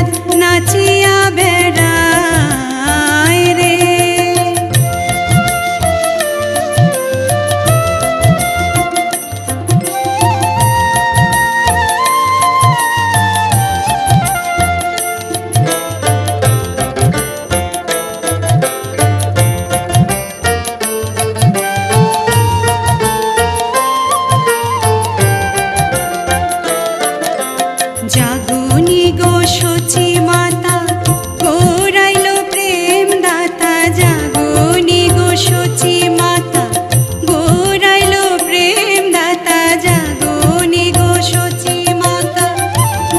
চাঁদ নাচিয়া বেড়ায় রে। জাগুনি গো সচি মাতা গোরাইল প্রেম দাতা, জাগুনি গো সচি মাতা গোরাইল প্রেম দাতা, জাগুনি গো সচি মাতা,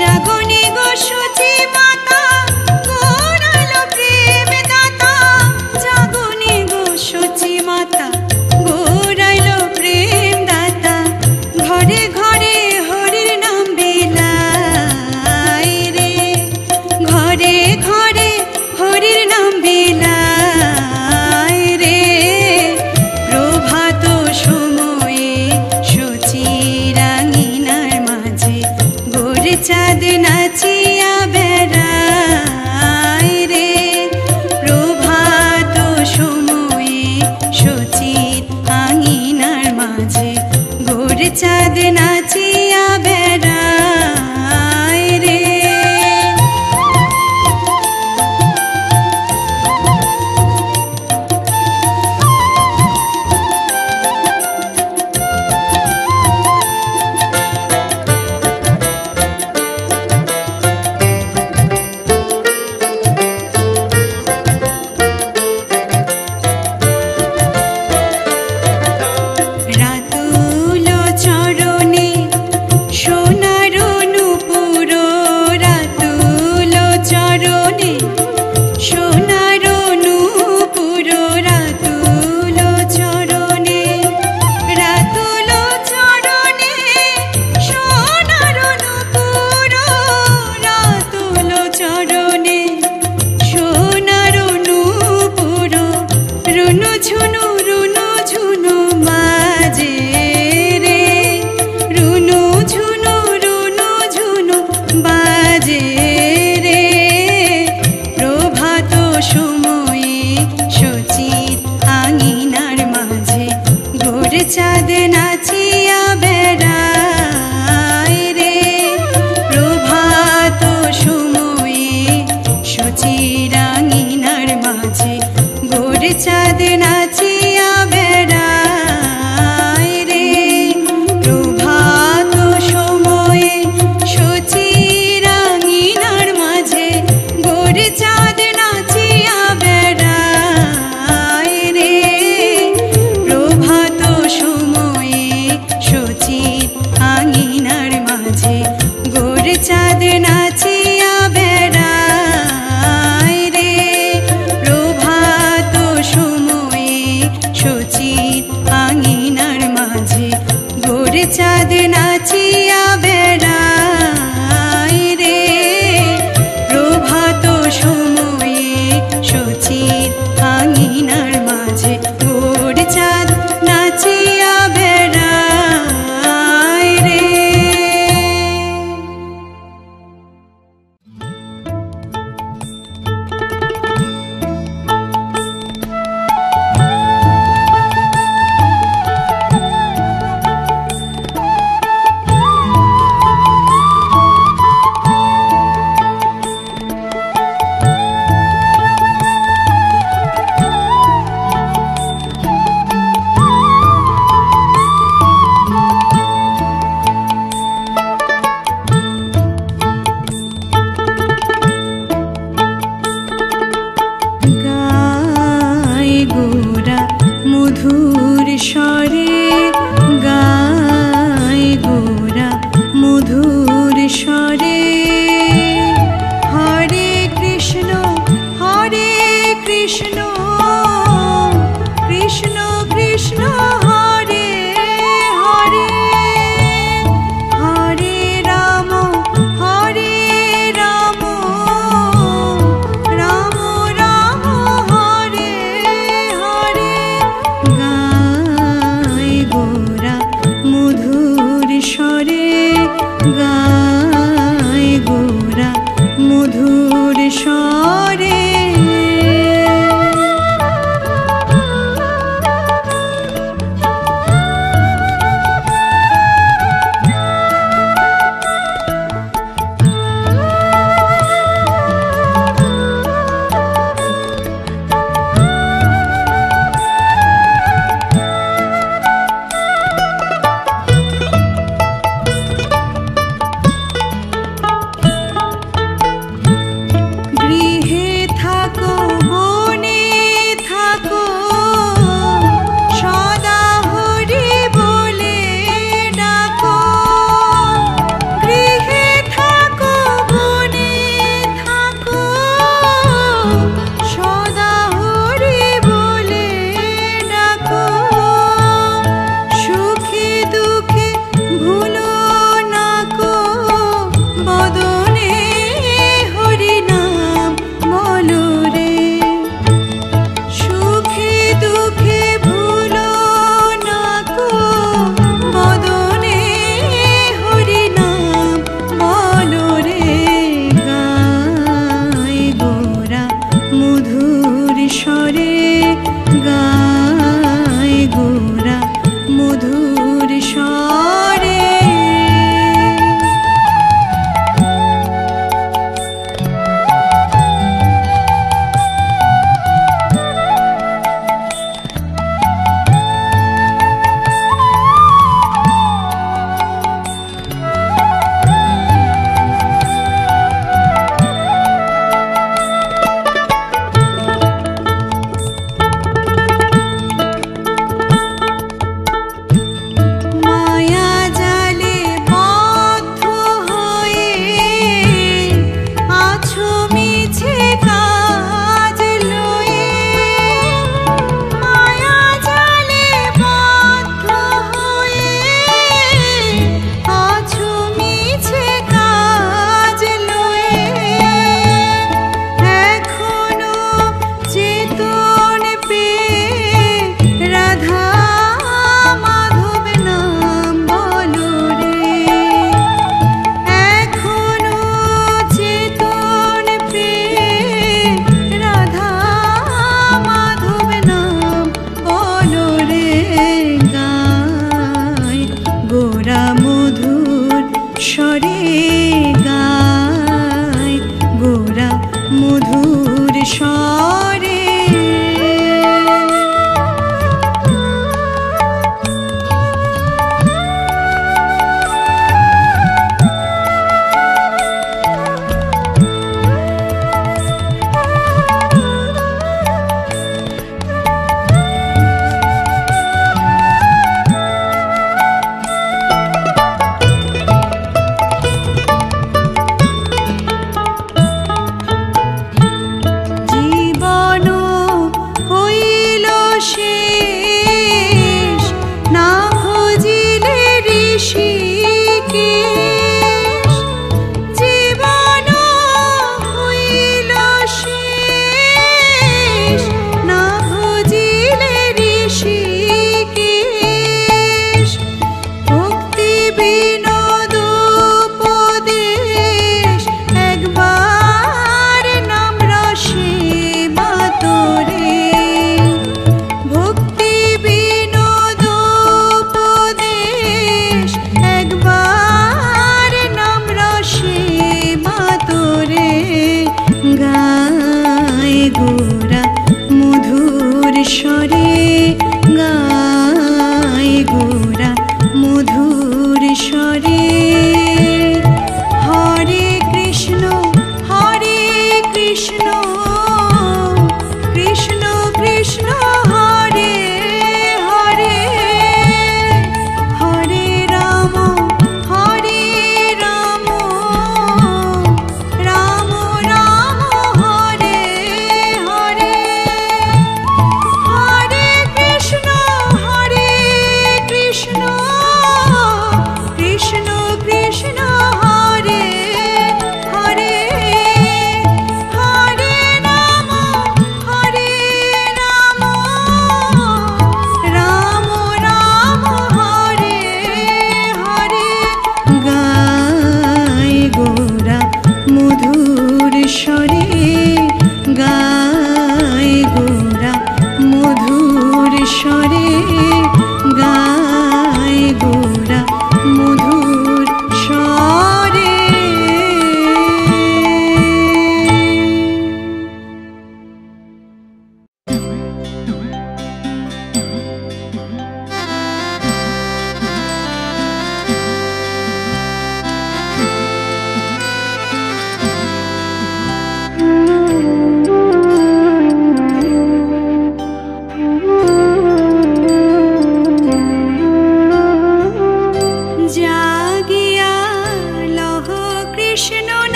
জাগুনি গো সচি মাতা গোরাইল প্রেম দাতা, জাগুনি গো সচি মাতা গোরাইল প্রেম দাতা। ঘরে ঘরে হরির নাম বিলায় রে, ঘরে ঘরে হরির নাম বিলায় রে। প্রভাত সময়ে সচি রাঙিনার মাঝে গোর চাঁদ নাচিয়া বেড়ায় রে। প্রভাত সময়ে সচির আঙিনার মাঝে গোর চাঁদ নাচিয়া বেড়ায় রে। রাতুল চরণে সোনার নূপুর, রাতুল চরণে সোনার নূপুর, রাতুল চরণে, রাতুল চরণে সোনার নূপুর, রাতুল চরণে সোনার নূপুর। রুনু ঝুনু রুনু ঝুনু বাজে রে, রুনু ঝুনু রুনু ঝুনু বাজে রে। প্রভাত সময়ে সচির আঙিনার মাঝে গোর চাঁদ নাচিয়া বেড়ায় রে। প্রভাত সময়ে সচির আঙিনার মাঝে গোর চাঁদ নাচিয়া বেড়ায় রে। প্রভাত সময়ে সচির আঙিনার মাঝে গোর চাঁদ নাচিয়া বেড়ায় রে। প্রভাত সময়ে সচির আঙিনার মাঝে গোর চাঁদ নাচিয়া বেড়ায় রে। প্রভাত সময়ে সচির আঙিনার মাঝে গোর চাঁদ নাচিয়া বেড়ায় রে। প্রভাত সময়ে সচির আঙিনার মাঝে গোর চাঁদ নাচিয়া বেড়ায় রে। গায় গোরা মধুর স্বরে, গায় গোরা মধুর স্বরে। হরে কৃষ্ণ কৃষ্ণ কৃষ্ণ কৃষ্ণ হরে হরে। হরে রাম রাম রাম হরে হরে। গায় গোরা মধুর স্বরে, গায় গোরা মধুর স্বরে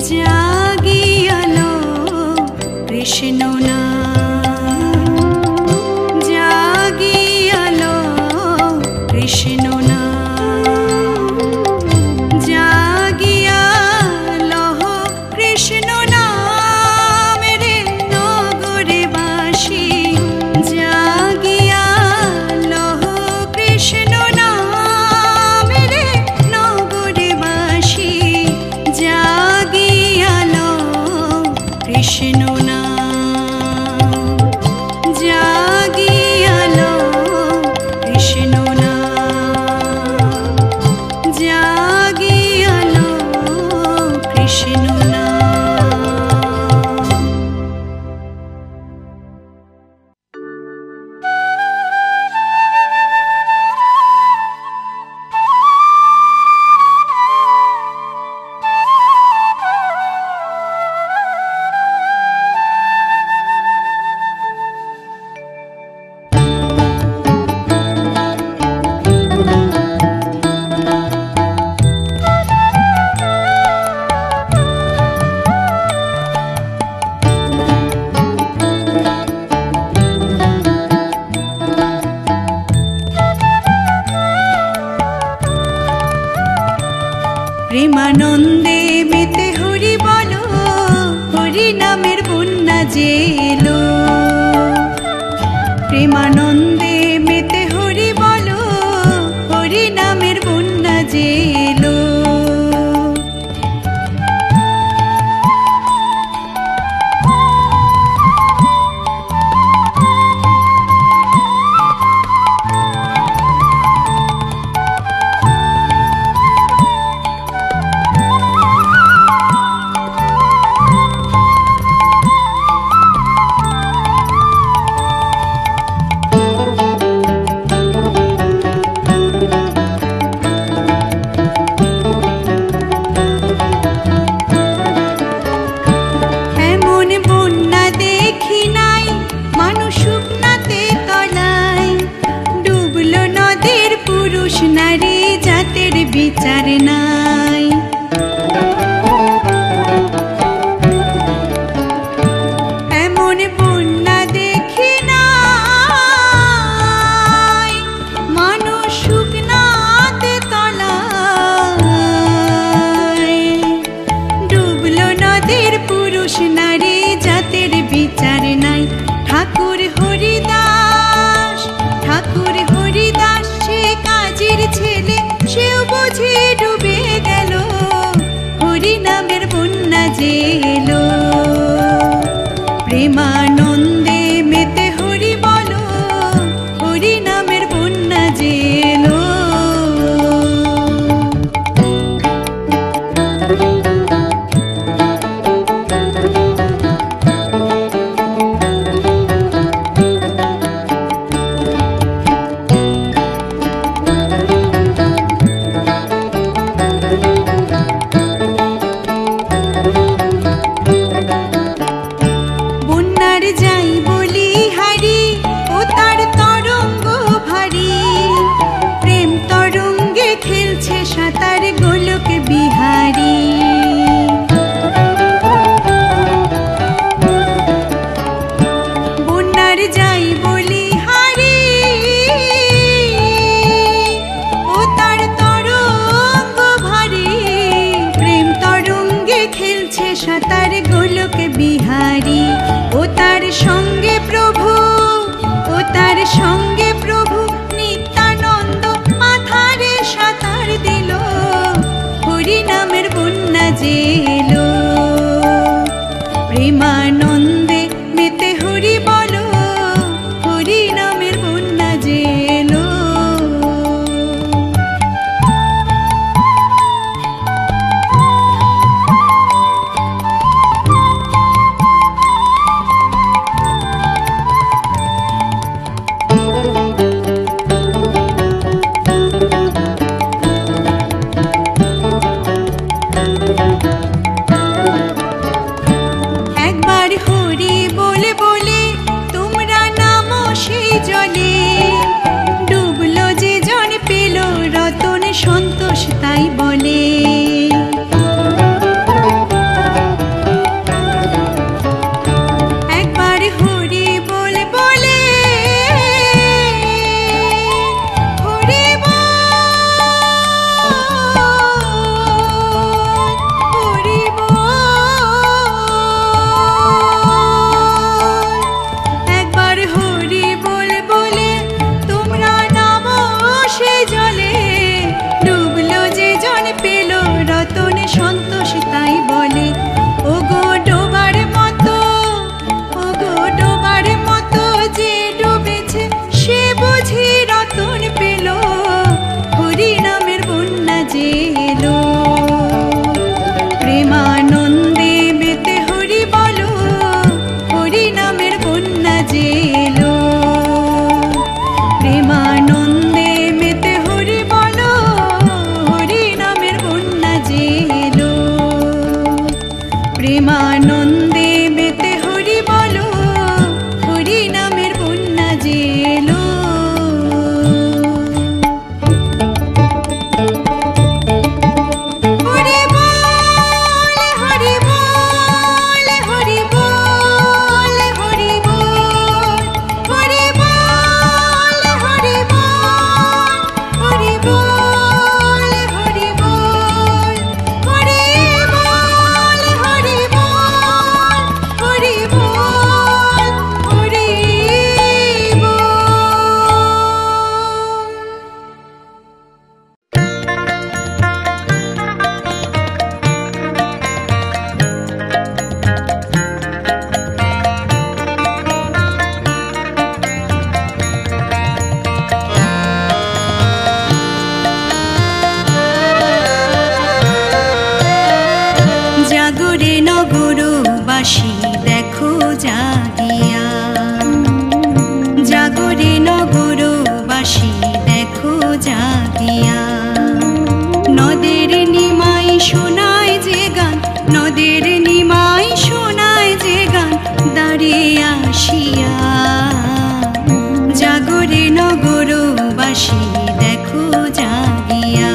জাগিয়ালো কৃষ্ণ নাম, জাগিয়ালো কৃষ্ণ নাম, জাগিয়ালো কৃষ্ণ নাম রে নগরবাসী, জাগিয়ালো কৃষ্ণ নাম রে নগরবাসী, জাগিয়ালো কৃষ্ণ নাম, জাগিয়ালো কৃষ্ণ নাম, জাগিয়ালো কৃষ্ণ নাম। প্রেমানন্দে মেতে হরি বলো, হরি নামের বন্যা যে এলো, প্রেমানন্দে মেতে হরি বলো, হরি নামের বন্যা যে এলো। নারী জাতের বিচার নাই, এমন বন্যা দেখি নাই, মানুষ শুকনাতে তলায়, ডুবলো নদীর পুরুষ নারী জাতের বিচার নাই। ঠাকুর হরিদাস, ঠাকুর হরিদাস সে কাজের ছেলে, সেও বুঝি ডুবে গেল, হরি নামের বন্যা যে এলো। প্রেমানন্দে মেতে হরি বলো, হরি নামের বন্যা যে এলো। যাই বলি হারি, ও তার তরঙ্গ ভারী, প্রেম তরঙ্গে খেলছে সাঁতার গোলক বিহারী। বন্যার যাই বলি হারি, ও তার তরঙ্গ ভারী, প্রেম তরঙ্গে খেলছে সাঁতার গোলক বিহারী। ও তার সঙ্গে প্রভু, ও তার সঙ্গে প্রভু নিত্যানন্দ মাথারে সাঁতার দিল, হরি নামের বন্যা যে এলো। প্রেমানন্দে মেতে হরি বলো, হরি নামের বন্যা যে এলো। প্রেমানন্দে মেতে হরি বলো, হরি নামের বন্যা জেলো। জাগরে নগরবাসী দেখো জাগিয়া, জাগরে নগরবাসী দেখো জাগিয়া। নদের নিমাই শোনায় যে গান, নদের নিমাই শোনায় যে গান দাঁড়িয়ে আসিয়া। জাগরে নগরবাসী দেখো জাগিয়া,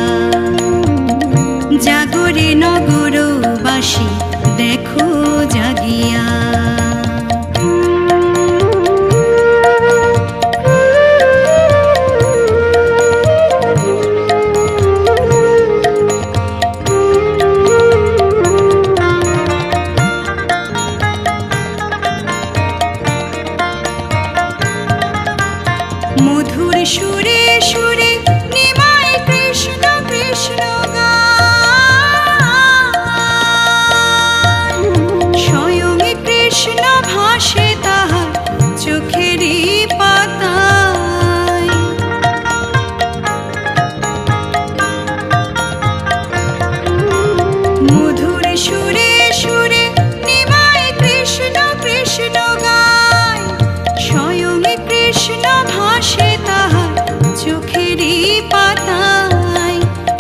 জাগরে নগরবাসী দেখো জাগিয়া। মধুর সুরে সুরে নিমাই কৃষ্ণ কৃষ্ণ গান, স্বয়ং কৃষ্ণ ভাসে তাহার চোখেরই পাতায়। মধুর সুরে সুরে নিমাই কৃষ্ণ কৃষ্ণ গায়, স্বয়ং কৃষ্ণ ভাসে তাহার চোখেরই পাতায়।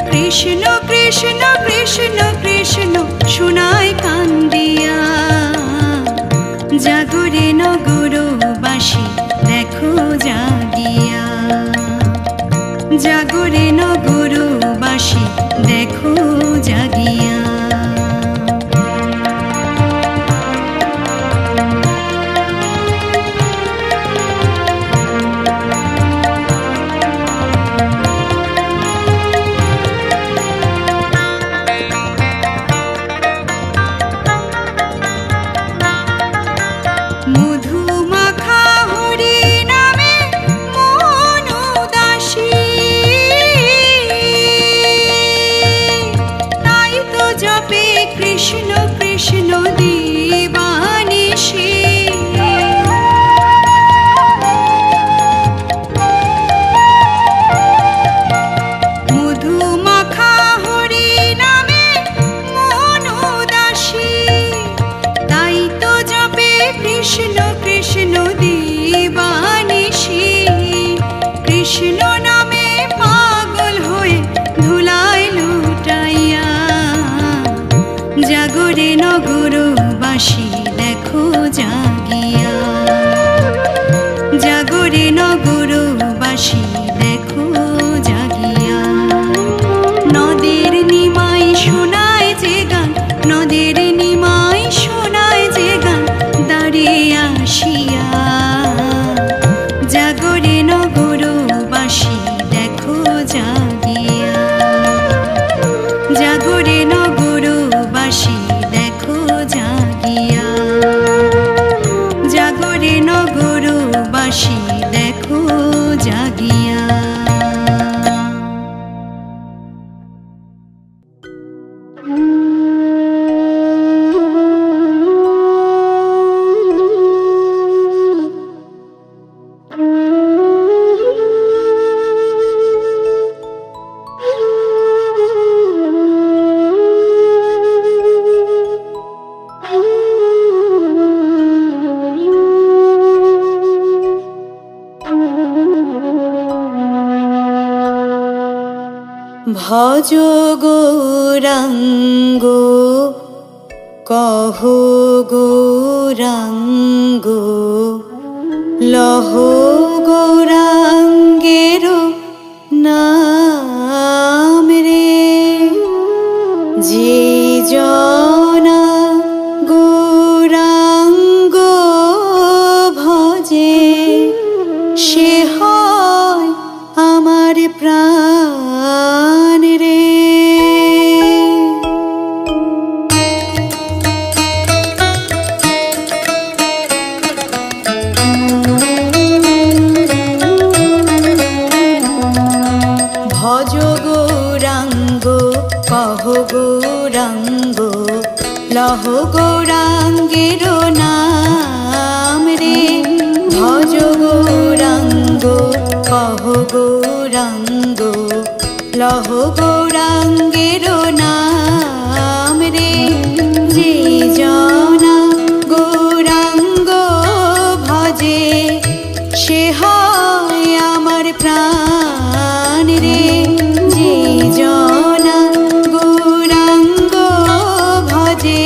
কৃষ্ণ কৃষ্ণ কৃষ্ণ কৃষ্ণ শোনায় কান্দিয়া। জাগরে নগরবাসী দেখো জাগিয়া, জাগরে নগরবাসী দেখো জাগিয়া। মধুমাখা হরি নামে মন উদাসী, তাই তো জপে কৃষ্ণ কৃষ্ণ দিবানিশি। মধুমাখা হরি নামে মন উদাসী, তাই তো জপে কৃষ্ণ কৃষ্ণ দিবানিশি। কৃষ্ণ নামে পাগল হয়ে ধুলায় লুটাইয়া। জাগরে নগরবাসী দেখো জাগিয়া, জাগরে নগরবাসী দেখো জাগিয়া। নদের নিমাই শোনায় যে গান, নদের নিমাই শোনায় যে গান দাঁড়িয়ে আসিয়া। জাগরে নগরবাসী দেখো জাগিয়া, জাগরে নগরবাসী দেখো জাগিয়া, জাগরে নগরবাসী দেখো জাগিয়া। ভজ গৌরাঙ্গ কহ গৌরাঙ্গ লহ গৌরাঙ্গের নাম রে। যে জনা গৌরাঙ্গ ভজে সে হয় আমার প্রাণ রে। ভজ গৌরাঙ্গ কহ গৌরাঙ্গ লহ গৌরাঙ্গের নাম রে। ভজ গৌরাঙ্গ কহ গৌরাঙ্গ লহ গৌরাঙ্গের নাম রে। যে জনা গৌরাঙ্গ ভজে সে হয় আমার প্রাণ রে। যে জনা গৌরাঙ্গ ভজে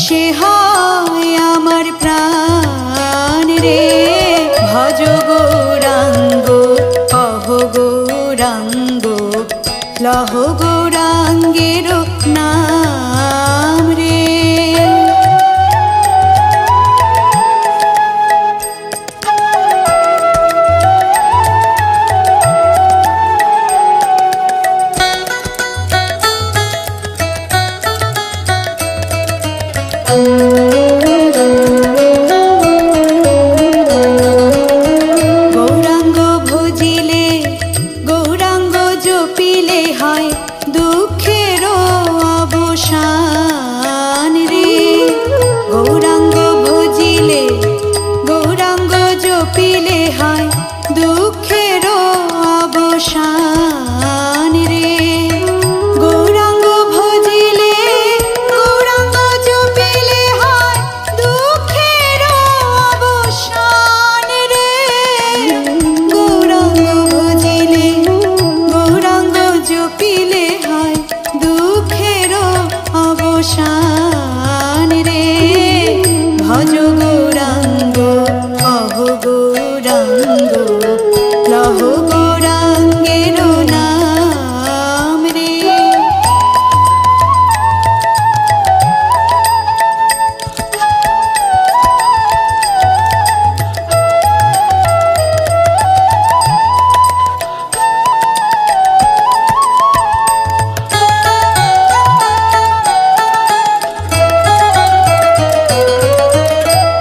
সে হয় আমার প্রাণ রে। ভজ গৌরাঙ্গ কহ গৌরাঙ্গ লহ গৌরাঙ্গের নাম রে। গৌরাঙ্গ ভজিলে গৌরাঙ্গ জপিলে হয় দুঃখের অবসান রে। গৌরাঙ্গ ভজিলে গৌরাঙ্গ জপিলে হয় দুঃখের অবসান রে। গৌরাঙ্গ ভজিলে গৌরাঙ্গ জপিলে হয় দুঃখের অবসান রে। গৌরাঙ্গ ভজিলে গৌরাঙ্গ জপিলে হয় দুঃখের অবসান রে। ভজ গৌরাঙ্গ কহ গৌরাঙ্গ লহ গৌরাঙ্গের নাম রে।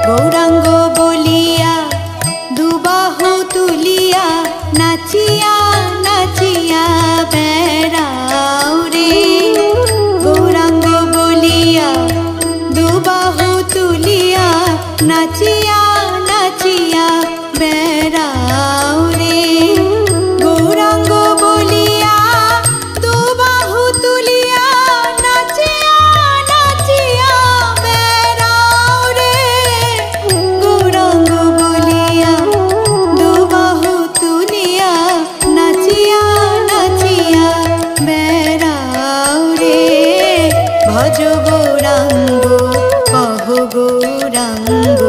গৌরাঙ্গ বলিয়া দুবাহু তুলিয়া নাচিয়া নাচিয়া বেড়াও রে। গৌরাঙ্গ বলিয়া দুবাহু তুলিয়া নাচিয়া নাচিয়া বেড়াও রে। গৌরাঙ্গ বলিয়া দুবাহু তুলিয়া নাচিয়া নাচিয়া বেড়াও রে। গৌরাঙ্গ বলিয়া দুবাহু তুলিয়া নাচিয়া নাচিয়া বেড়াও রে। ভজ গৌরাঙ্গ কহ গৌরাঙ্গ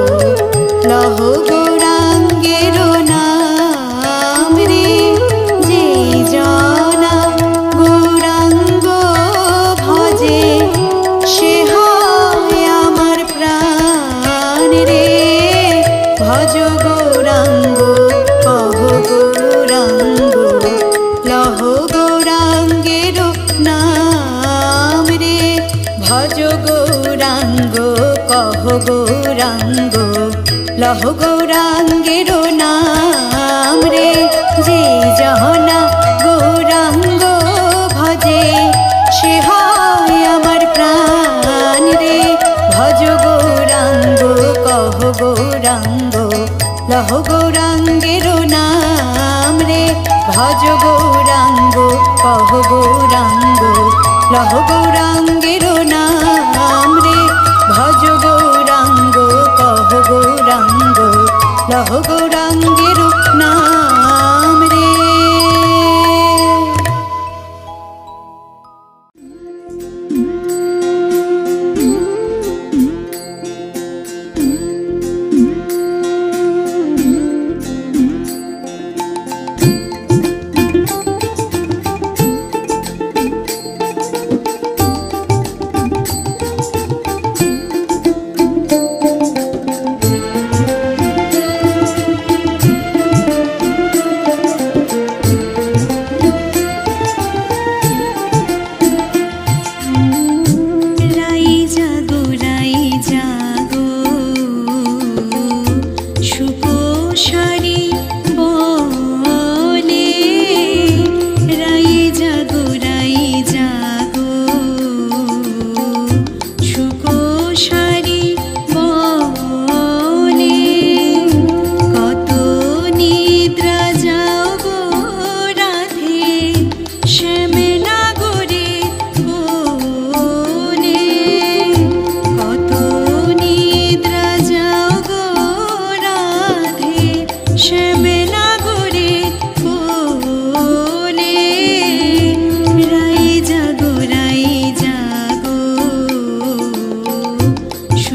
লহ গৌরাঙ্গের নাম রে। যে জনা গৌরাঙ্গ ভজে সে হয় আমার প্রাণ রে। ভজ গৌরাঙ্গ কহ গৌরাঙ্গ লহ গৌরাঙ্গের নাম রে। ভজ গৌরাঙ্গ কহ গৌরাঙ্গ লহ গৌরাঙ্গের নাম রে। যে জনা গৌরাঙ্গ ভজে সে হয় আমার প্রাণ রে। ভজ গৌরাঙ্গ কহ গৌরাঙ্গ লহ গৌরাঙ্গের নাম রে। ভজ গৌরাঙ্গ কহ গৌরাঙ্গ লহ গৌরাঙ্গের নাম রে। ভজ গৌরাঙ্গ কহ গৌরাঙ্গ লহ গৌরাঙ্গের নাম রে।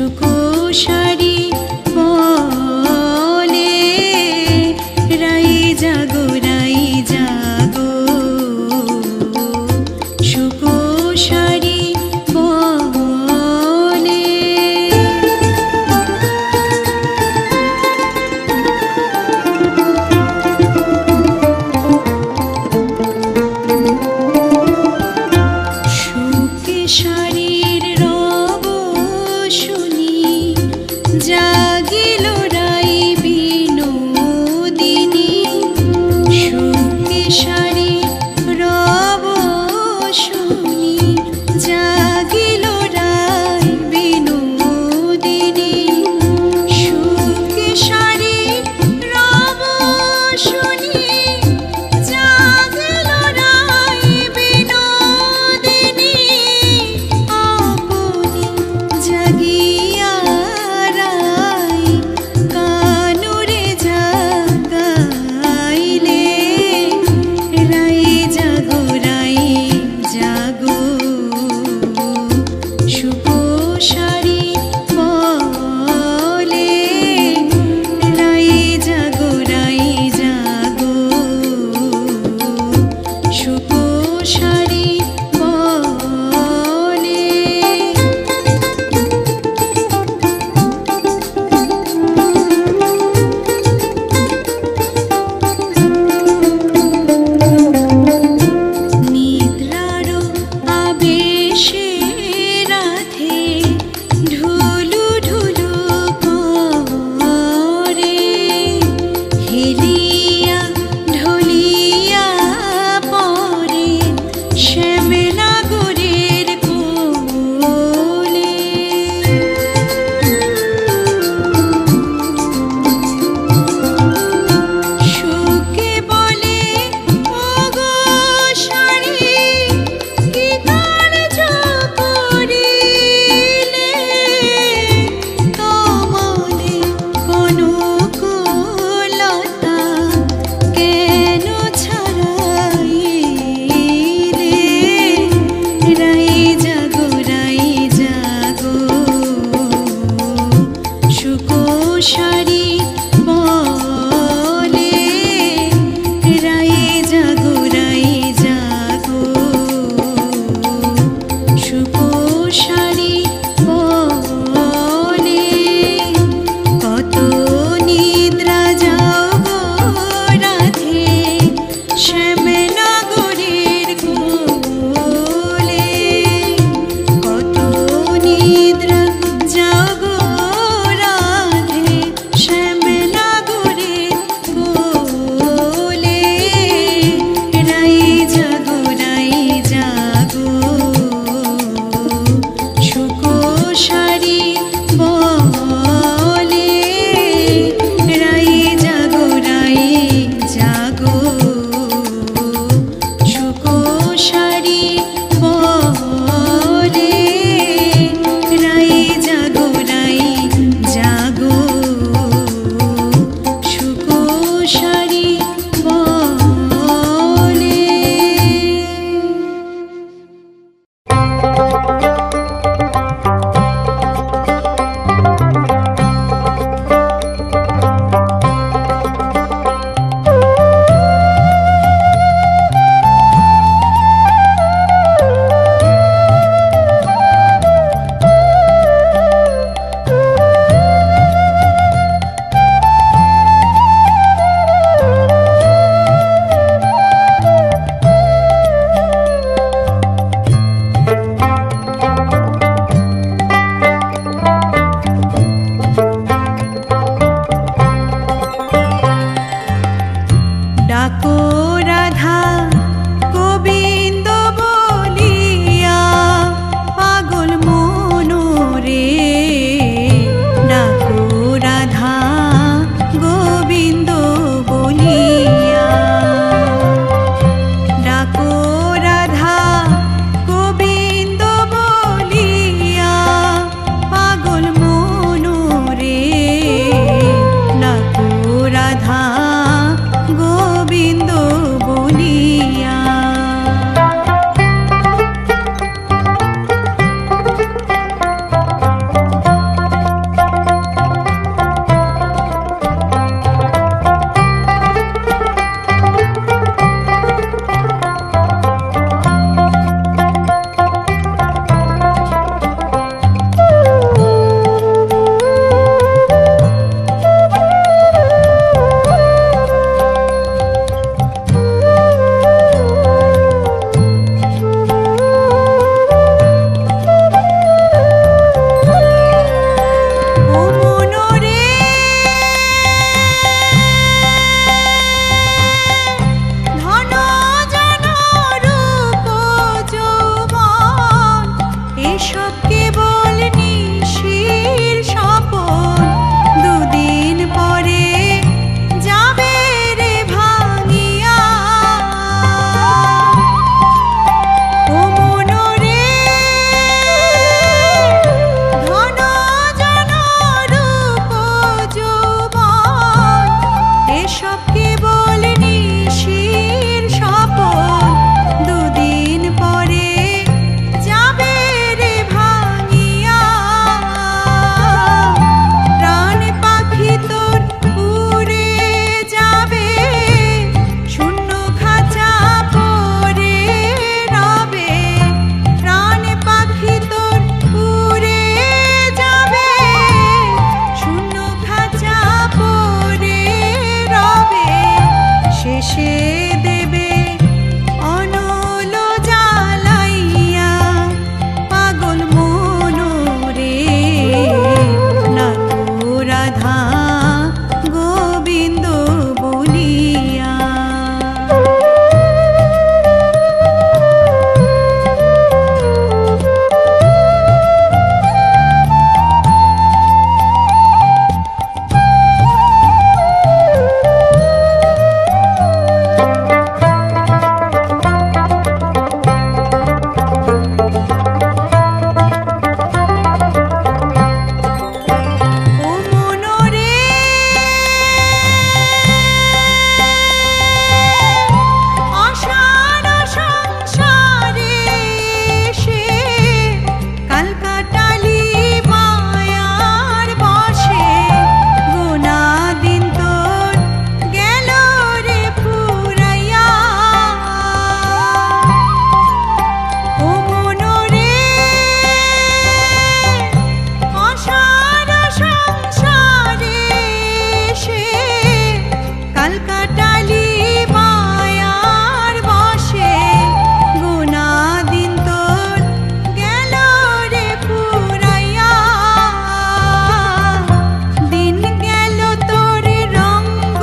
সুকোষারি বলে রাই জাগো সুকোষারি বলে। সুকেশারির রব শুনি জাগিল রাই বিনোদিনী। সুকেশারি রব শুনি জাগিল রাই বিনোদিনী। সুকেশারি রব শুনি জাগিল রাই বিনোদিনী। আপনি জাগিয়া রাই সংসারে সে কাল কাটালি মায়ার বসে গোনা দিন তোর গেল রে পুরাইয়া দিন গেল তোর রঙ্গ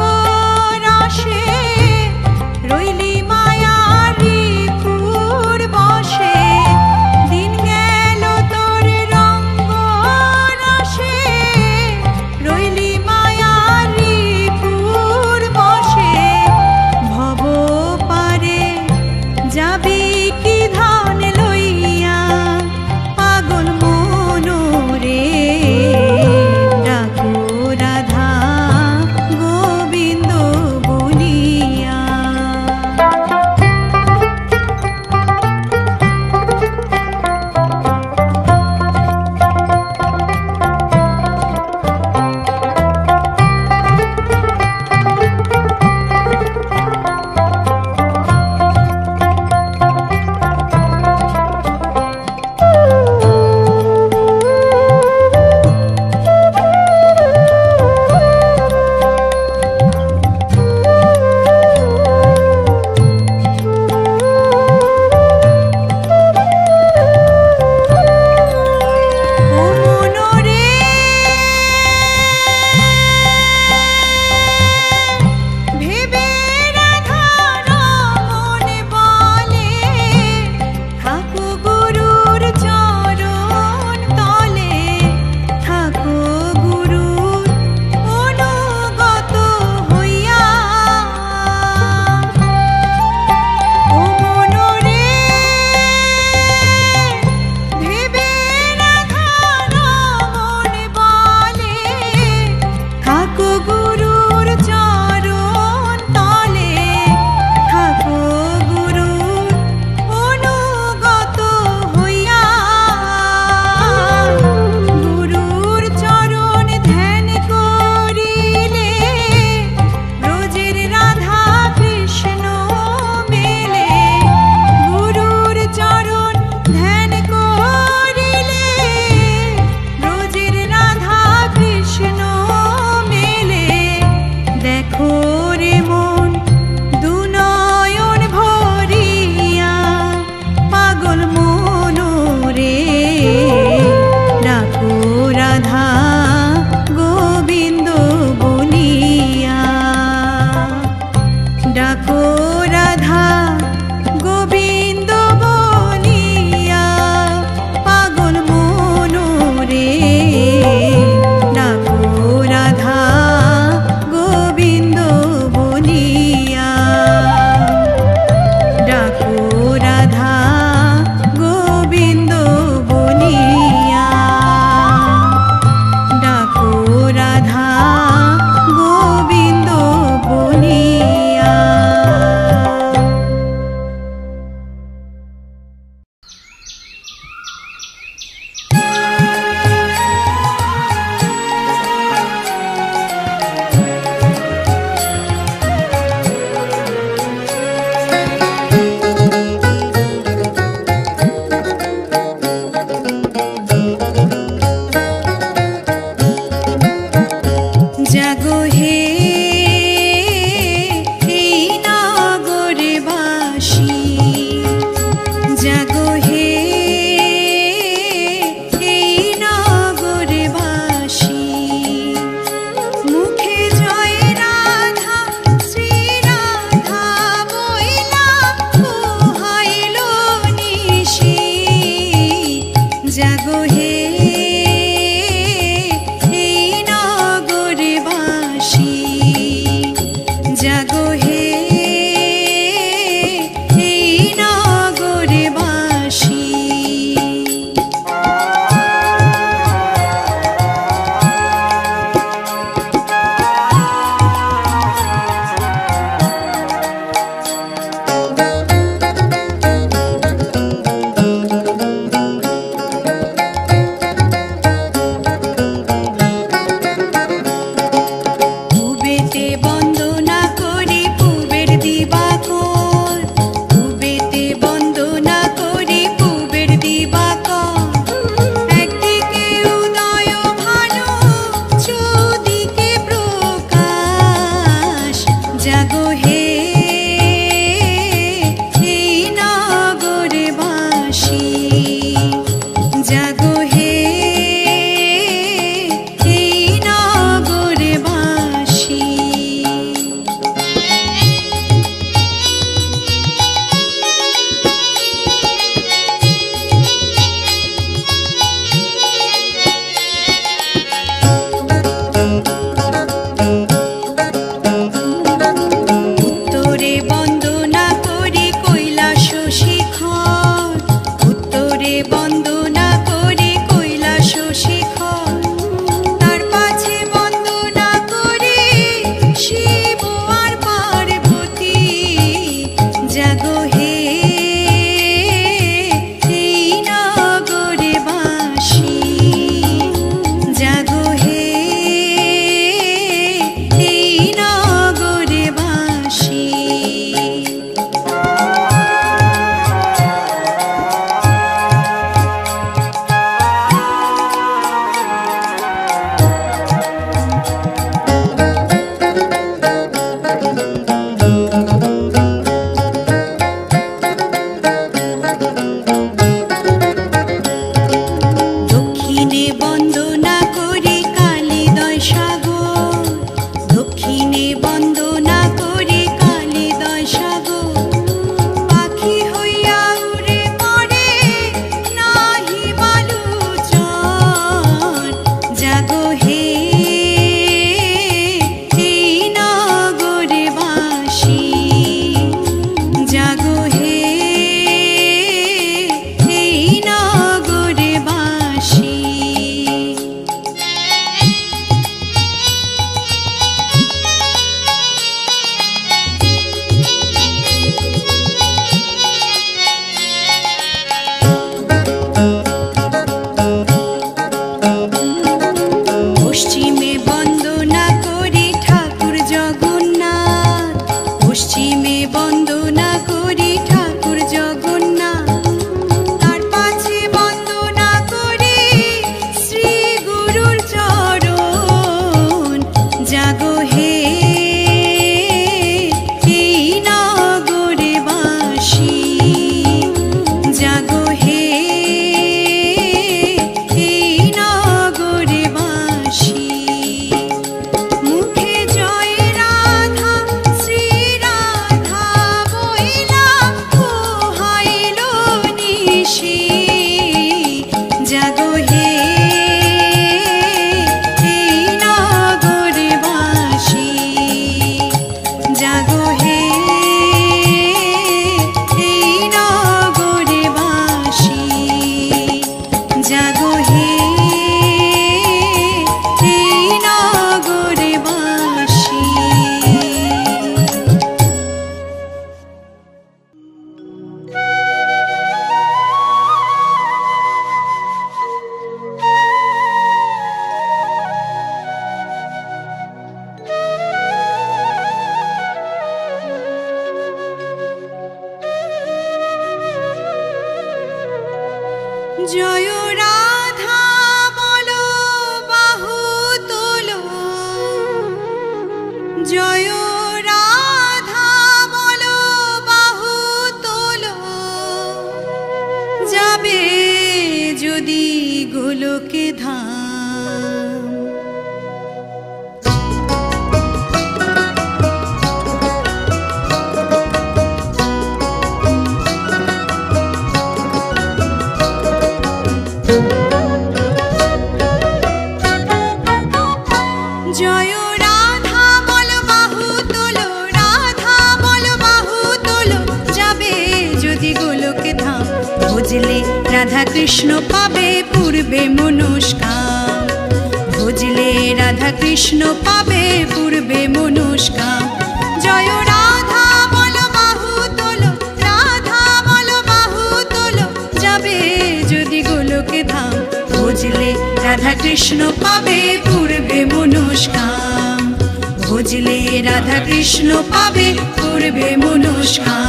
রসে রইলি মায়ারি পুর বসে দিন গেল তোর রঙ্গ রসে জয় রাধা বল বাহু তোলো, রাধা বল বাহু তোলো, যাবে যদি গোলকে ধাম। ভজলে রাধা কৃষ্ণ পাবে পূর্বে মনস্কাম, ভজলে রাধা কৃষ্ণ পাবে পূর্বে মনস্কাম। জয় রাধা বল বাহু তোলো, রাধা বল বাহু তোলো, যাবে যদি গোলকে ধাম। ভজলে রাধা কৃষ্ণ পাবে পূর্বে মনস্কাম, ভজলে রাধা কৃষ্ণ পাবে পূর্বে মনস্কাম।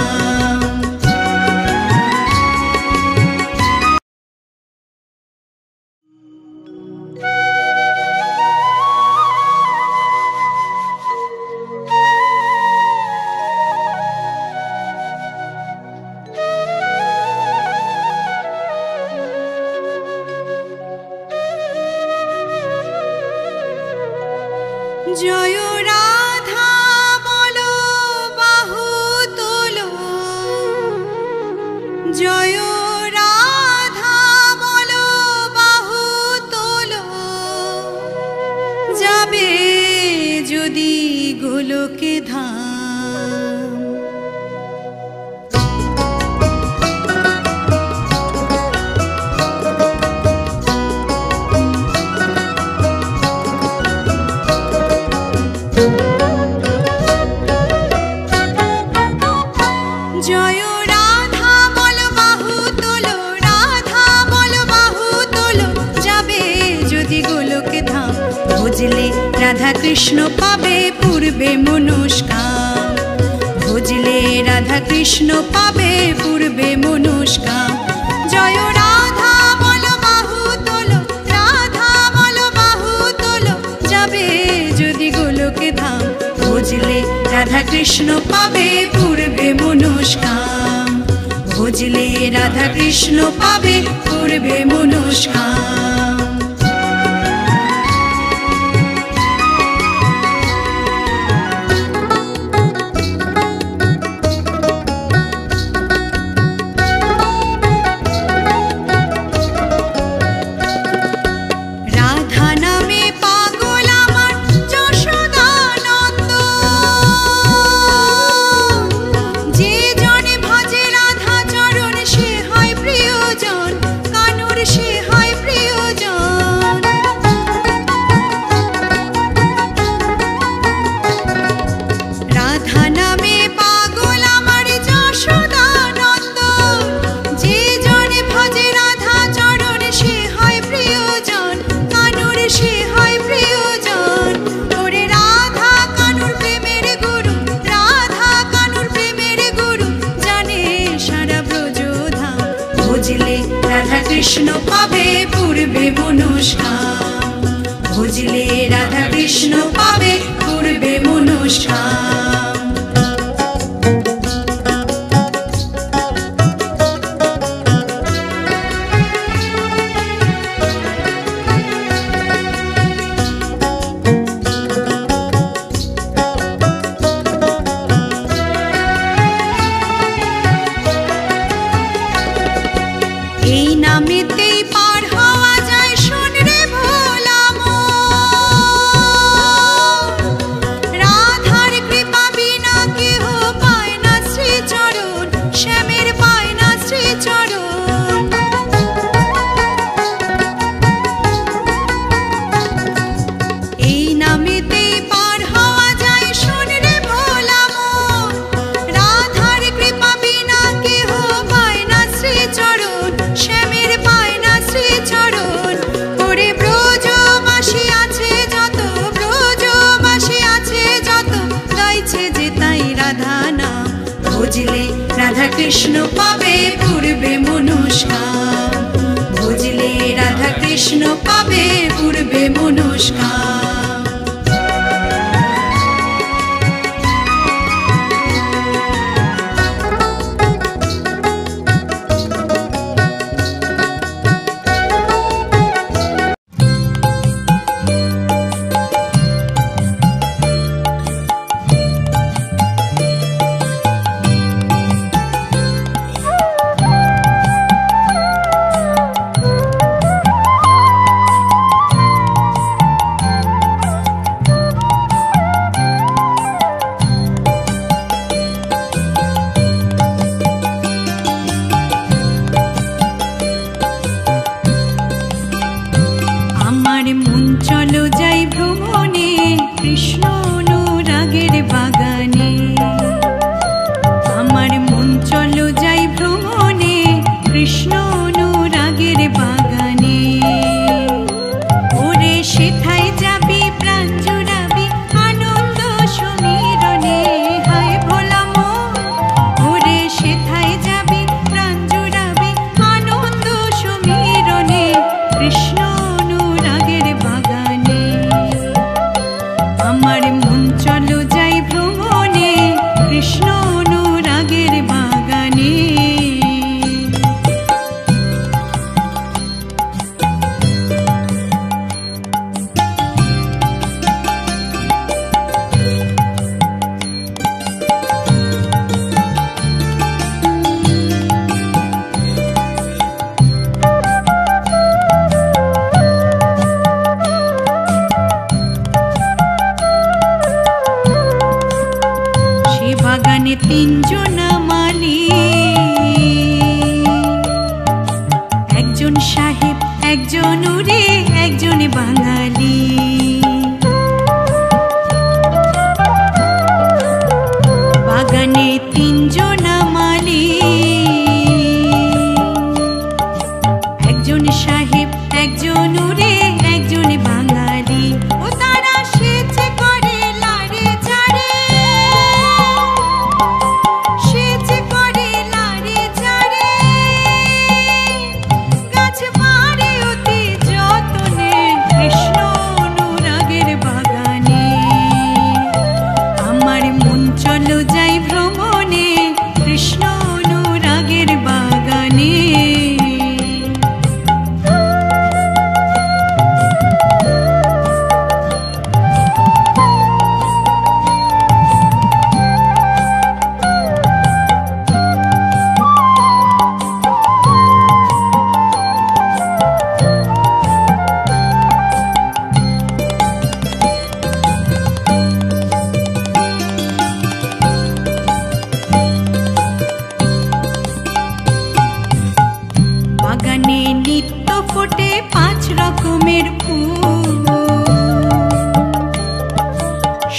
জয় রাধা বলো বাহু তোলো, জয় রাধা বলো বাহু তোলো, যাবে যদি গোলকে ধাম। জয় রাধা বল বাহু তোলো, রাধা বল বাহু তোলো, যাবে যদি গোলকে ধাম। ভজলে রাধা কৃষ্ণ পাবে পূর্বে মনস্কাম, ভজলে রাধা কৃষ্ণ পাবে পূর্বে মনস্কাম। জয় রাধা বল বাহু তোলো, রাধা বল বাহু তোলো, যাবে যদি গোলকে ধাম। ভজলে রাধা কৃষ্ণ পাবে পূর্বে মনস্কাম, ভজলে রাধা কৃষ্ণ পাবে পূর্বে মনস্কাম। রাধা নামে পাগল আমার যশোদানন্দ, যে জনে ভজে রাধা চরণ সে হয় প্রিয়জন, কানুর সে হয় প্রিয়জন। রাধা নামে পাগল আমার যশোদানন্দ, যে জনে ভজে রাধা চরণ সে হয় প্রিয়জন, কানুর সে হয় প্রিয়জন। ওরে রাধা কানুর প্রেমের গুরু, রাধা কানুর প্রেমের গুরু, জানে সারা ব্রজধাম। ভজলে রাধা কৃষ্ণ পাবে পূর্বে মনস্কাম, ভজলে রাধা কৃষ্ণ পাবে পূর্বে মনস্কাম। এই নামেতেই পার হওয়া যায়, শোন রে ভোলা মন, রাধার কৃপা বিনা কেহ পায় না শ্রীচরণ, শ্যামের পায় না শ্রীচরণ। এই নামেতেই পার হওয়া যায়, শোন রে ভোলা মন, রাধার কৃপা বিনা কেহ পায় না শ্রীচরণ, শ্যামের পায় না শ্রীচরণ। ওরে ব্রজবাসী আছে যত, ব্রজবাসী আছে যত, গাইছে যে তাই রাধা নাম। ভজলে রাধা কৃষ্ণ পাবে পূর্বে মনস্কাম, ভজলে রাধা কৃষ্ণ পাবে পূর্বে মনস্কাম। বাগানে তিনজনা মালি, একজন সাহেব, একজন উড়ে, একজন বাঙালি। বাগানে তিনজনা মালি, একজন সাহেব, একজন উড়ে, একজন বাঙালি। ও তারা সেচে করে লাড়ে চাড়ে, সেচে করে লাড়ে চাড়ে, গাছ মারে অতি যতনে, কৃষ্ণ অনুরাগের বাগানে। আমার মন চলো যাই ভ্রমণে, কৃষ্ণ অনুরাগের বাগানে। বাগানে নিত্য ফোটে 5 রকমের ফুল,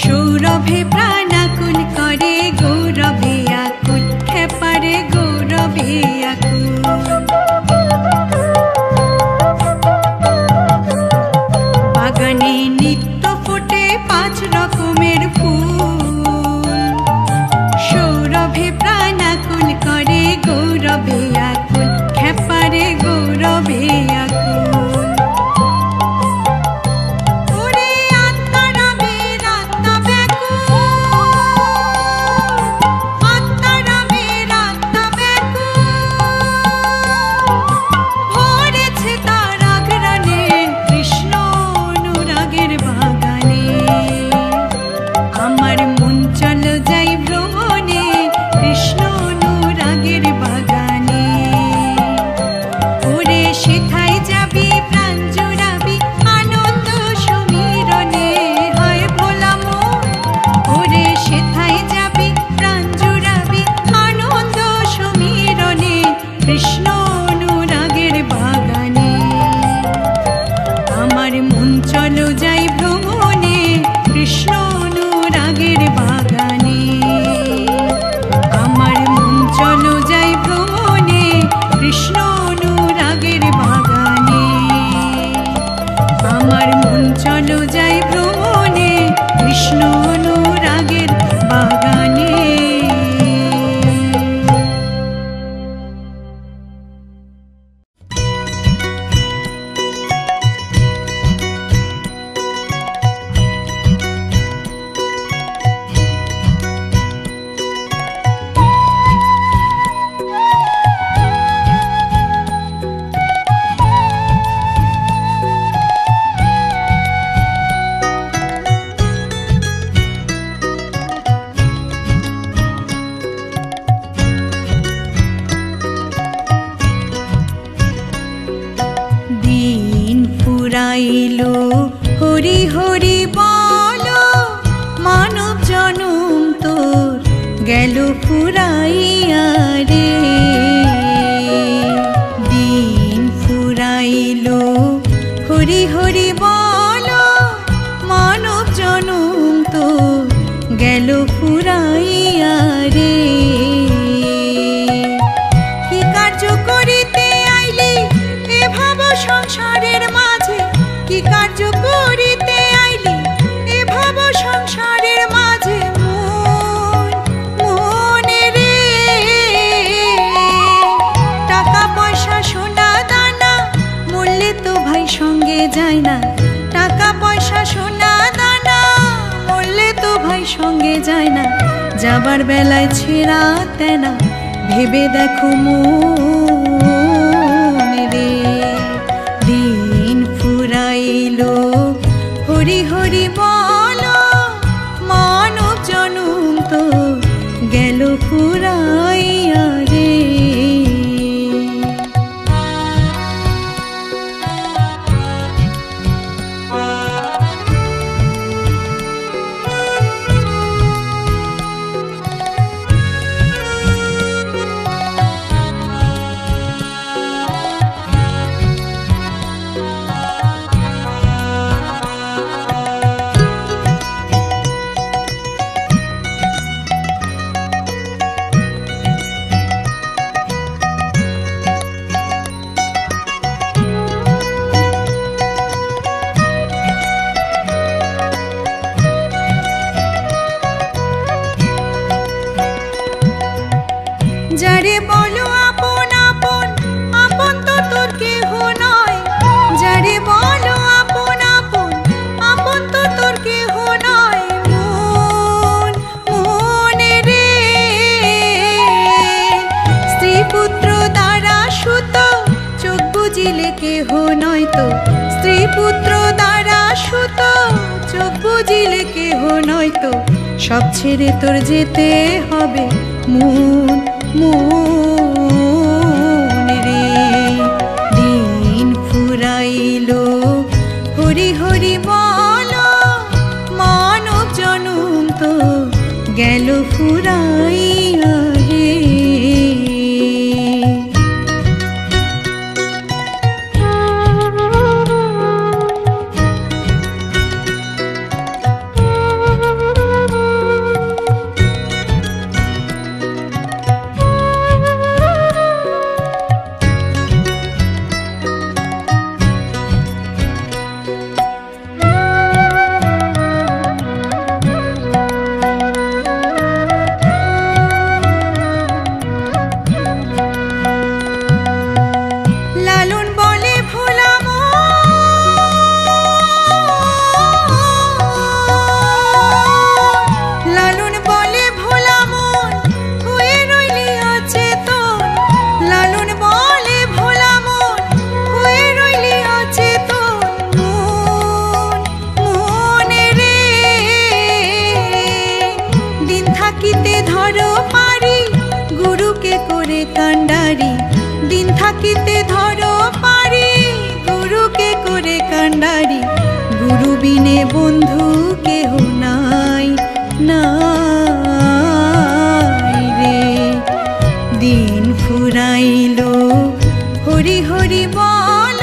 সৌরভে প্রাণাকুল করে, গৌরভে আকুল, খেপারে গৌরভে আকুল। বাগানে নিত্য ফোটে 5 রকমের ফুল, সৌরভে প্রাণাকুল করে, গৌরভে আকুল, খেপারে গৌরভে আকুল। ওরে আত্মারামের আত্মা ব্যাকুল, আত্মারামের আত্মা ব্যাকুল, ভরেছে তার আঘ্রাণে, কৃষ্ণ অনুরাগের বাগানে। আমার মন চলো যাই ভ্রমণে, কৃষ্ণ অনুরাগের বাগানে। ওরে সেথায় যাবি প্রাণ জুড়াবি, আনন্দ সমীরণে, হয় ভোলা মন। ওরে সেথায় যাবি প্রাণ জুড়াবি, আনন্দ সমীরণে, কৃষ্ণ অনুরাগের বাগানে। আমার মন চলো যাই ভ্রমণে, কৃষ্ণ অনুরাগের বাগানে। আমার মন চলো যাই ভ্রমণে, কৃষ্ণ অনুরাগের বাগানে। আমার মন চলো যাই ভ্রমণে, কৃষ্ণ অনুরাগের বাগানে। দিন ফুরাইলো, হরি হরি বলো, মানব জনম তোর গেল ফুরাইয়া রে। দিন ফুরাইলো, হরি হরি বলো, মানব জনম তোর গেল ফুরাইয়া রে। কি কার্য করিতে আইলি এ ভাব সংসারের মাঝে, কি কার্য করিতে আইলি এ ভাব সংসারের মাঝে, মনে রে। টাকা পয়সা সোনা দানা মূল্যে তো ভাই সঙ্গে যায় না, টাকা পয়সা সোনা দানা মূল্যে তো ভাই সঙ্গে যায় না। যাবার বেলায় ছেঁড়া তেনা ভেবে দেখো মন রে। দিন ফুরাইলো, হরি হরি বলো, মানব জনম তো গেল ফুরাইয়া রে। বুঝিলে কেহ নয়তো স্ত্রী পুত্র দ্বারা সুত, চোখ বুঝিলে কেহ নয়তো সব ছেড়ে তোর যেতে হবে মন মন রে। দিন ফুরাইলো হরি হরি বল, মানব জনম তো গেল ফুরাইয়া রে। দিন থাকিতে ধরো পারি গুরুকে করে কান্ডারি, গুরু বিনে বন্ধু কেহ নাই নাই রে। দিন ফুরাইলো হরি হরি বল,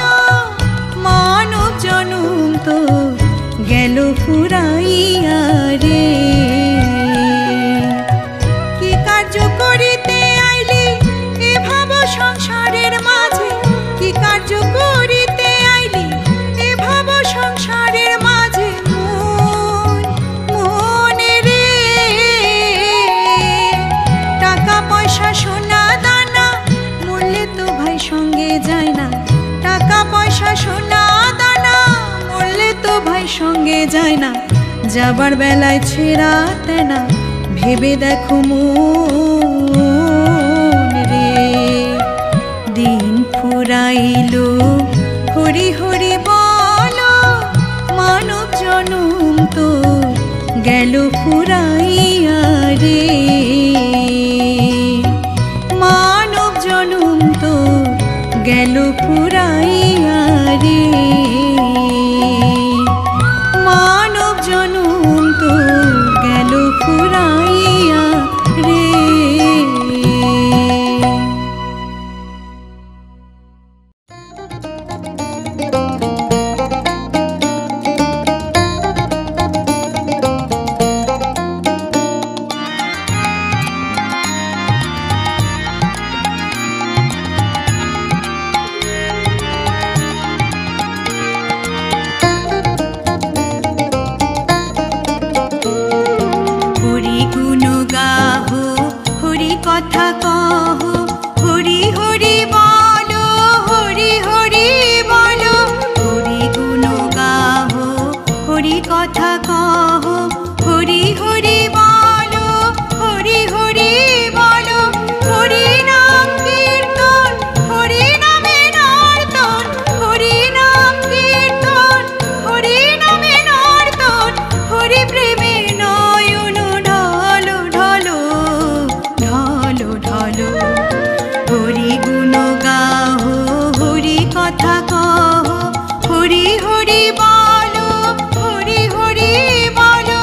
মানব জনম তো গেল ফুরাইয়া রে। কি কার্য করিতে আইলি এ ভাব সংসারের মাঝে, কি কার্য করিতে আইলি এ ভাব সংসারের মাঝে মন মনে রে। টাকা পয়সা সোনা দানা মরলে তো ভাই সঙ্গে যায় না, টাকা পয়সা সোনা দানা মরলে তো ভাই সঙ্গে যায় না। যাবার বেলায় ছেঁড়া তেনা ভেবে দেখো মন রে। দিন ফুরাইলো হরি হরি বল, মানব জনম তো গেল ফুরাইয়া রে। মানব জনম তো গেল ফুরাইয়া রে। মানব জনম তো গেল ফুরাইয়া রে। কথা কহ হরি হরি বলো, হরি হরি বলো। হরি গুণ গাহ হরি কথা কহ হরি হরি বলো, হরি হরি বলো। হরি নাম কীর্তন হরি নামে নর্তন, হরি নাম কীর্তন হরি নামে নর্তন। হরি প্রেমে নয়ন ঢলো ঢলো ঢলো ঢলো। হরি গুণ গাহ হরি কথা কহ হরি হরি বলো, হরি হরি বলো।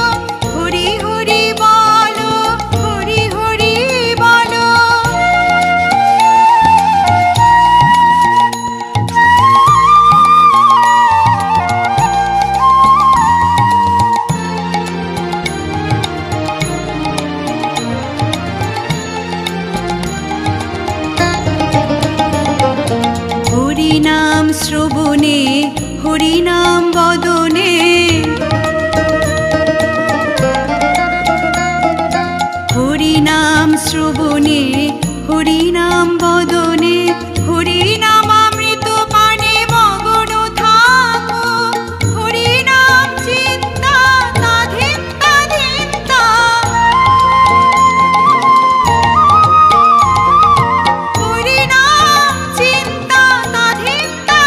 হরি হরি বলো, হরি হরি বলো। হরি নাম শ্রবণে হরি নাম বদনে, হরি নাম শ্রবণে হরি নাম বদনে। হরি নাম অমৃত পানে মগন থাকো, হরি নাম চিন্তা তাধিন্তা ধিন্তা। হরি নাম চিন্তা তাধিন্তা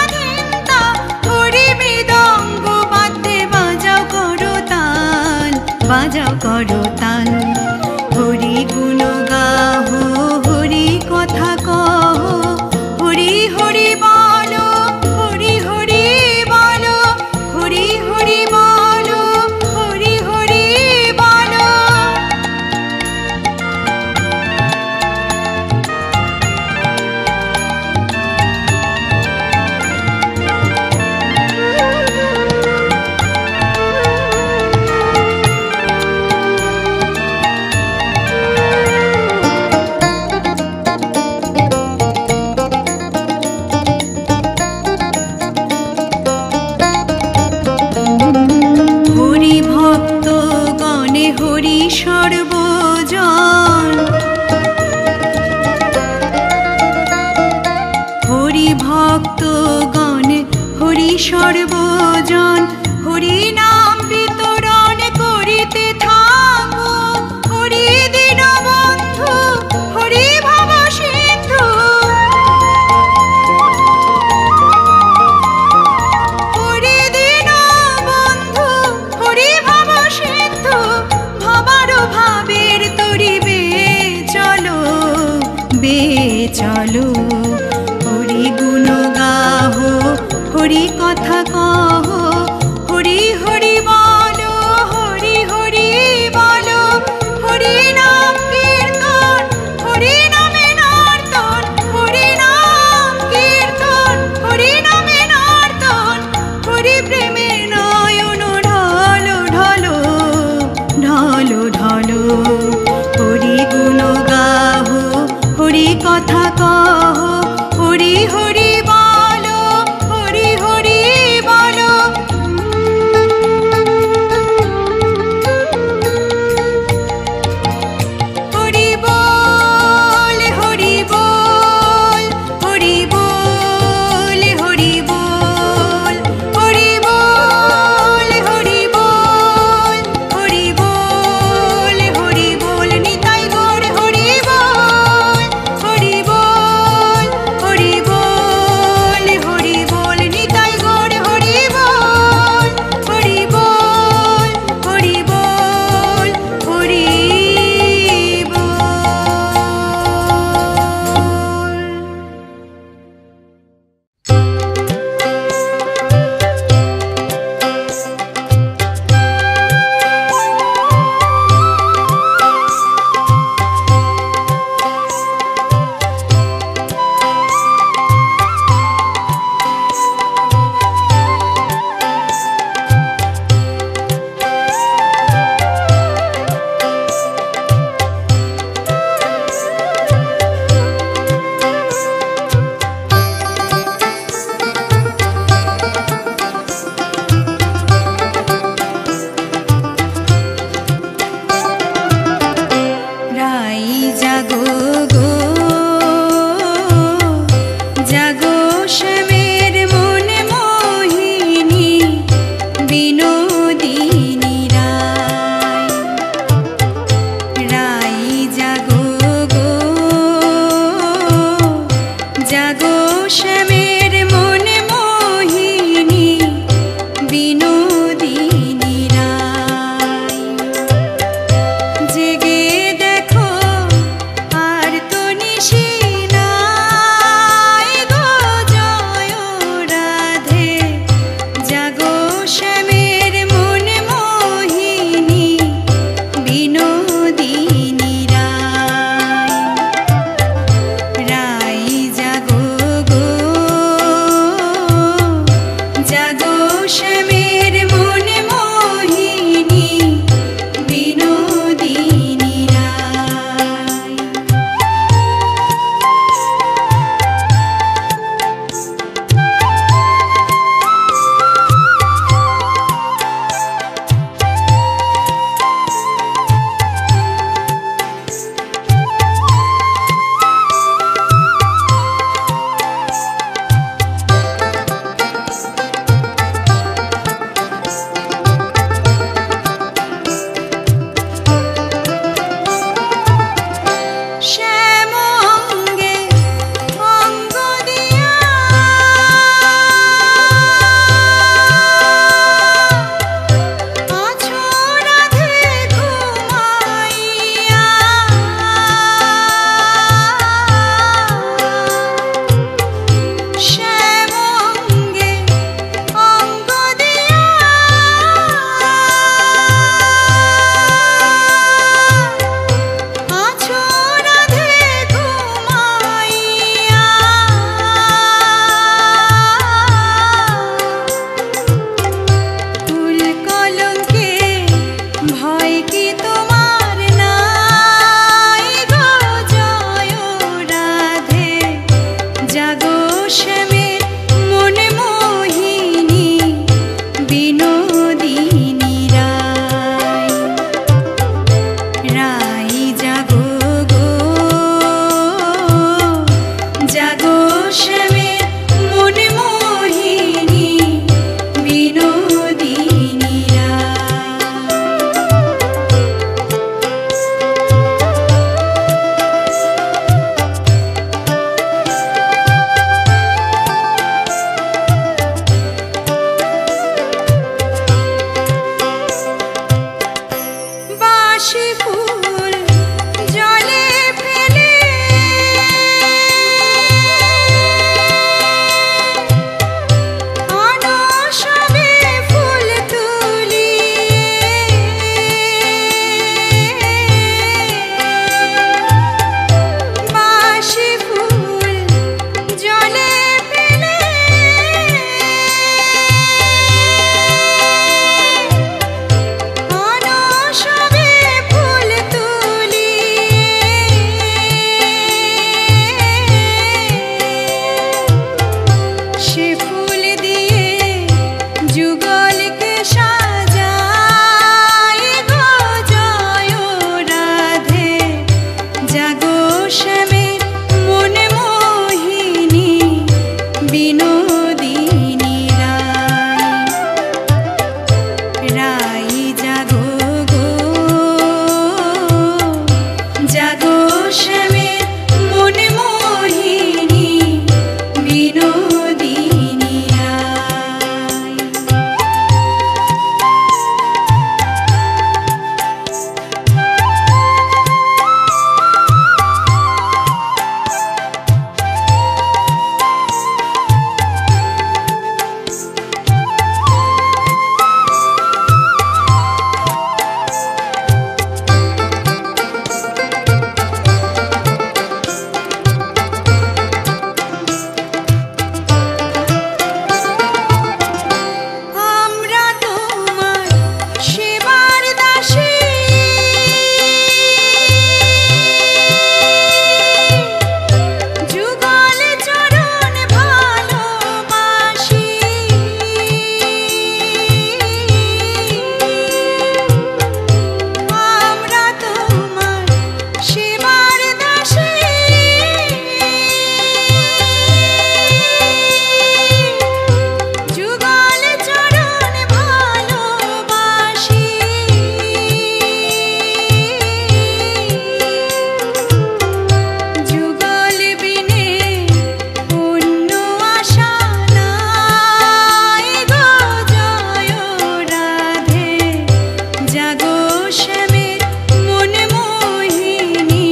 শ্যামের মন মোহিনী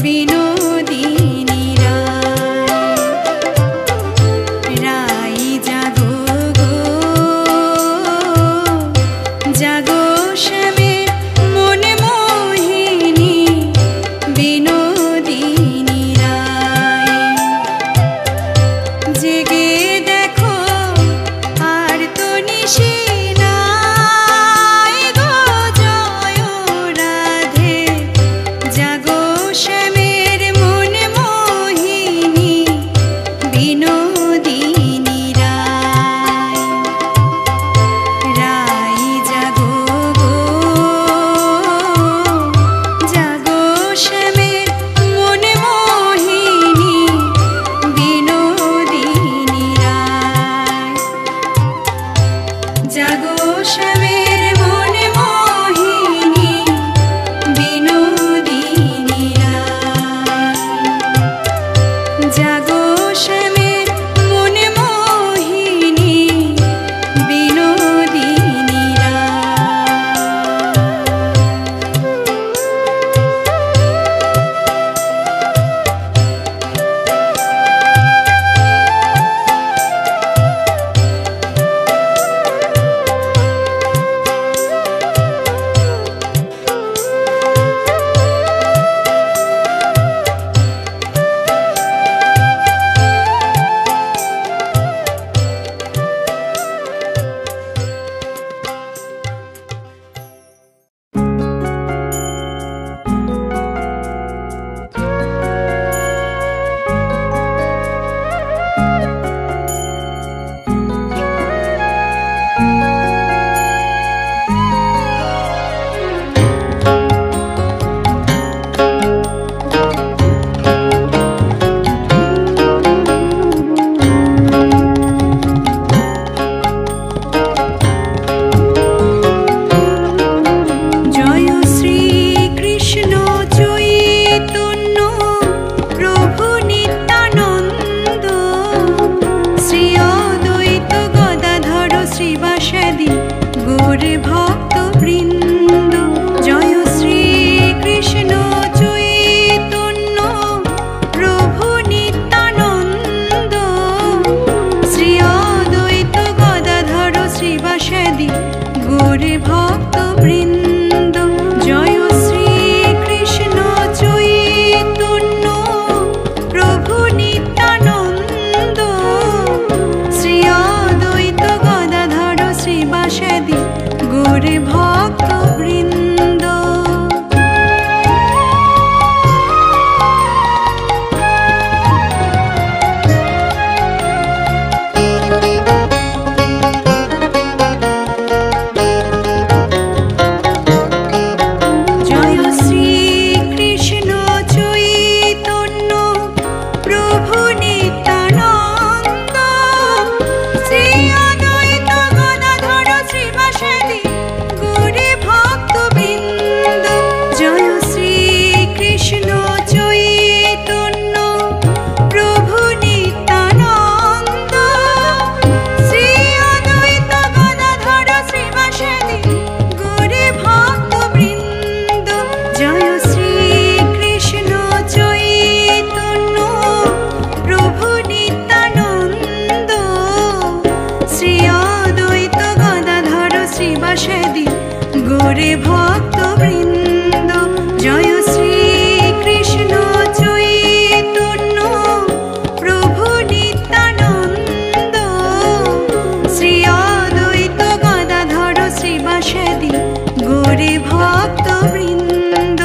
বিনোদিনী রাই জাগো গো জাগো শ্যামের মন মোহিনী বিনোদিনী জেগে দেখো আর তো নিশি নাই গো জয় রাধে জাগো শ্যামের মন মোহিনী বিনোদিনী রাই জাগো গো জাগো শ্যামের মন মোহিনী বিনোদিনী জাগো শ্যামের মন মোহিনী বিনোদিনী জাগো শ্যামের মন মোহিনী বিনোদিনী জয় শ্রীকৃষ্ণ চৈতন্য প্রভু নিত্যানন্দ শ্রী অদ্বৈত গদাধর শ্রীবাসাদি গৌর ভক্তবৃন্দ জয় শ্রীকৃষ্ণ চৈতন্য প্রভু নিত্যানন্দ শ্রী অদ্বৈত গদাধর শ্রীবাসাদি গৌর ভক্তবৃন্দ জয় শ্রীকৃষ্ণ চৈতন্য প্রভু নিত্যানন্দ শ্রী অদ্বৈত গদাধর শ্রীবাসাদি গৌর ভক্তবৃন্দ জয় শ্রীকৃষ্ণ চৈতন্য প্রভু নিত্যানন্দ শ্রী অদ্বৈত গদাধর শ্রীবাসাদি গৌর ভক্তবৃন্দ জয় শ্রীকৃষ্ণ চৈতন্য প্রভু নিত্যানন্দ শ্রী অদ্বৈত গদাধর শ্রীবাসাদি গৌর ভক্তবৃন্দ জয় শ্রীকৃষ্ণ চৈতন্য প্রভু নিত্যানন্দ শ্রী অদ্বৈত গদাধর শ্রীবাসাদি গৌর ভক্তবৃন্দ জয় শ্রীকৃষ্ণ চৈতন্য প্রভু নিত্যানন্দ শ্রী অদ্বৈত গদাধর শ্রীবাসাদি গৌর ভক্তবৃন্দ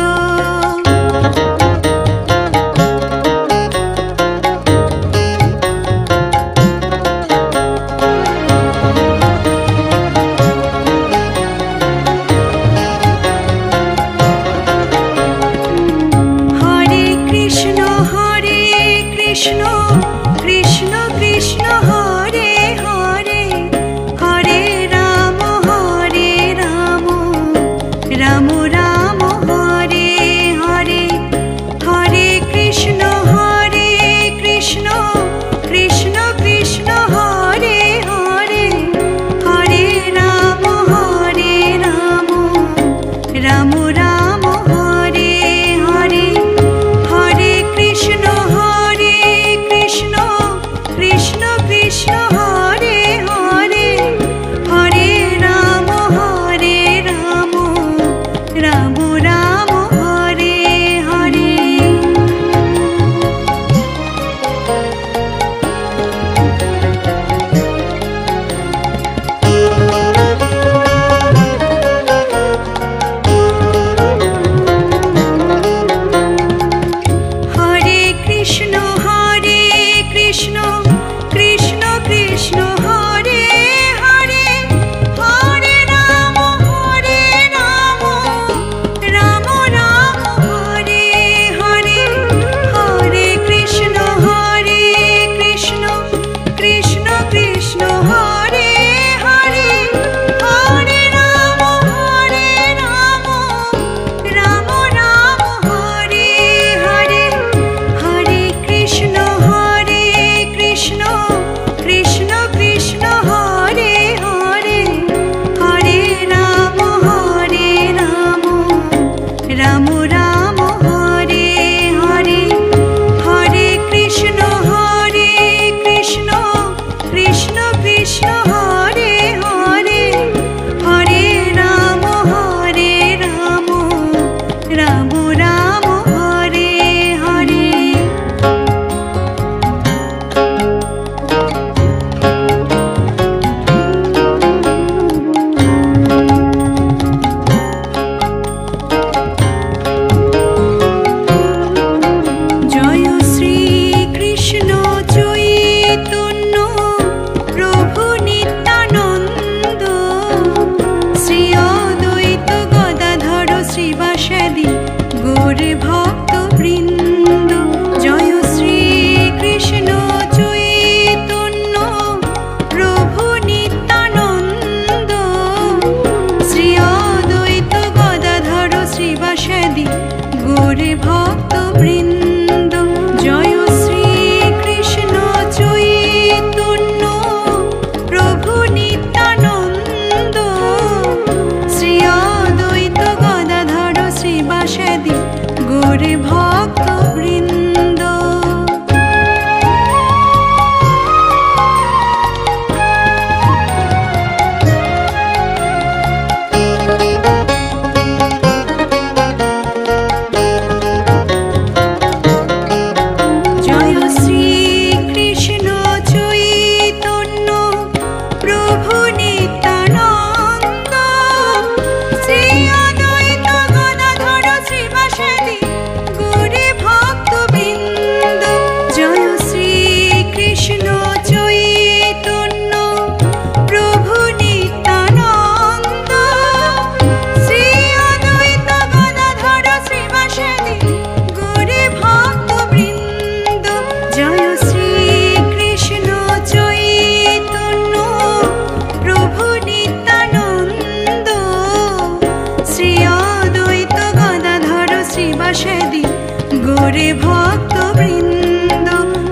গৌরে ভক্ত বৃন্দ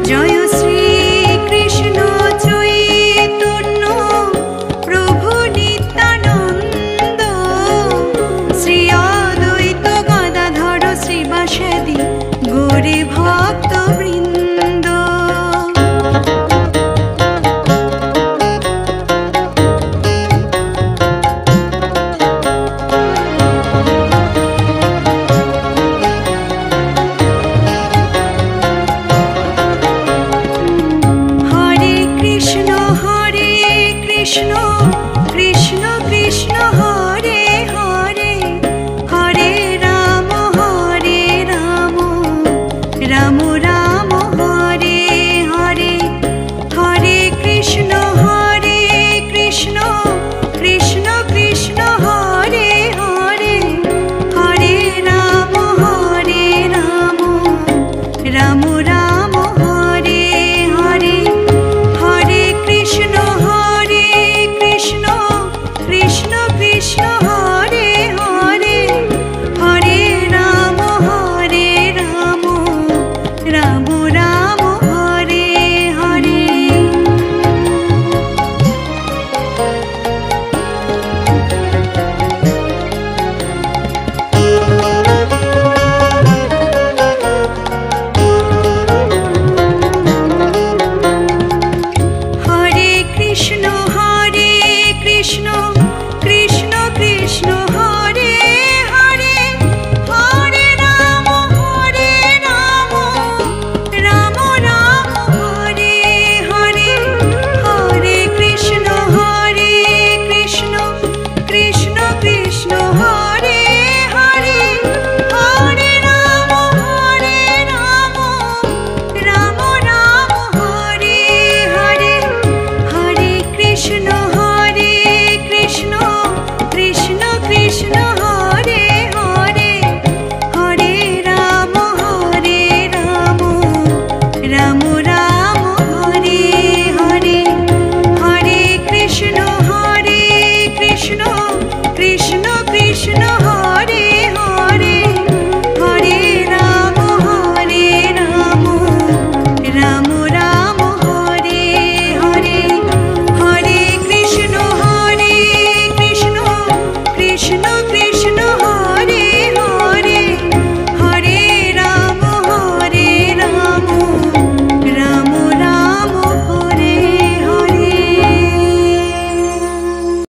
জয় শ্রী কৃষ্ণ চৈতন্য প্রভু নিত্যানন্দ শ্রী অদ্বৈত গদাধর শ্রীবাসাদি গৌরে ভক্ত